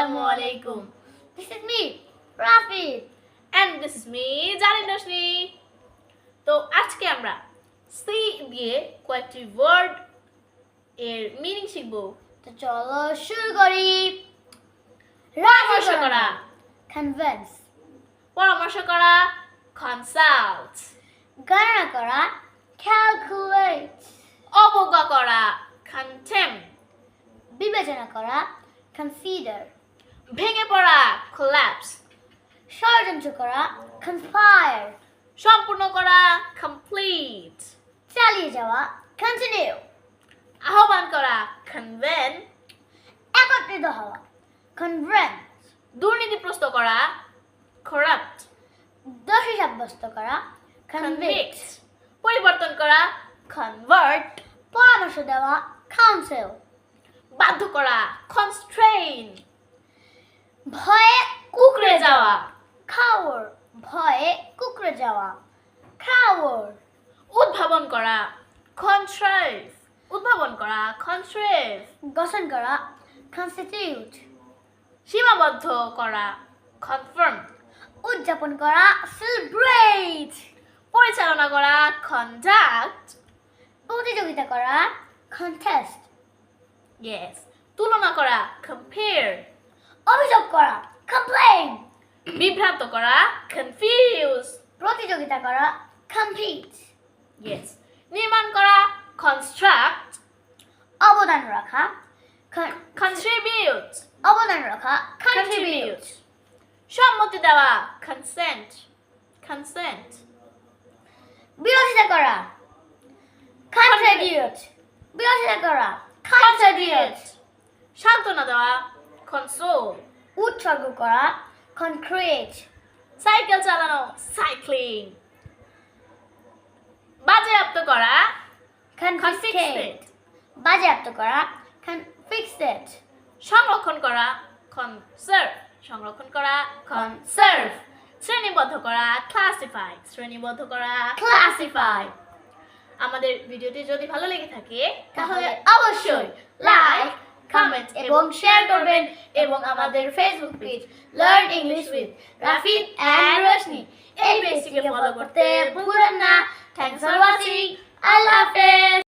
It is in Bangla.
Assalamualaikum. This is me, Rafi. And this is me, Jalin Roshni. তো আজকে আমরা সি দিয়ে কয়েকটি ওয়ার্ড এর মিনিং শিখব। তো চলো শুরু করি। পরামর্শ করা, convince, পরামর্শ করা, consult, গণনা করা, calculate, অবজ্ঞা করা, contempt, বিবেচনা করা, consider, ভেঙে পড়া, collapse, ষড়যন্ত্র করা, conspire, সম্পূর্ণ করা, complete, চালিয়ে যাওয়া, continue, আহ্বান করা, convene, একত্রিত হওয়া, conference, দুর্নীতিগ্রস্ত করা, corrupt, দোষী সাব্যস্ত করা, convict, convict, পরিবর্তন করা, convert, পরামর্শ দেওয়া, counsel, বাধ্য করা, constrain, ভয়ে কুকড়ে যাওয়া, coward, ভয়ে কুকড়ে যাওয়া, coward, উদ্ভাবন করা, contrive, উদ্ভাবন করা, contrive, গঠন করা, constitute, সীমাবদ্ধ করা, confirm, উদযাপন করা, celebrate, পরিচালনা করা, conduct, প্রতিযোগিতা করা, contest, yes, তুলনা করা, compare, অভিযোগ করা, complain, বিভ্রান্ত করা, confuse, প্রতিযোগিতা করা, compete, yes, নির্মাণ করা, construct, অবদান রাখা, contribute, অবদান রাখা, contribute, সম্মতি দেওয়া, consent, consent, বিরোধিতা করা, contribute, বিরোধিতা করা, contribute, সান্ত্বনা দেওয়া, console, উৎসর্গ করা, concrete, সাইকেল চালানো, cycling, বাজেয়াপ্ত করা, confiscate, বাজেয়াপ্ত করা, confiscate, সংরক্ষণ করা, conserve, সংরক্ষণ করা, conserve, শ্রেণীবদ্ধ করা, classify, শ্রেণীবদ্ধ করা, classify. আমাদের ভিডিওটি যদি ভালো লেগে থাকে তাহলে অবশ্যই লাইক, কমেন্ট এবং শেয়ার করবেন এবং আমাদের Facebook page learn English with Rafid and Roshni এই পেজটিকে ফলো করতে ভুলবেন না। Thanks for watching. আল্লাহ হাফেজ।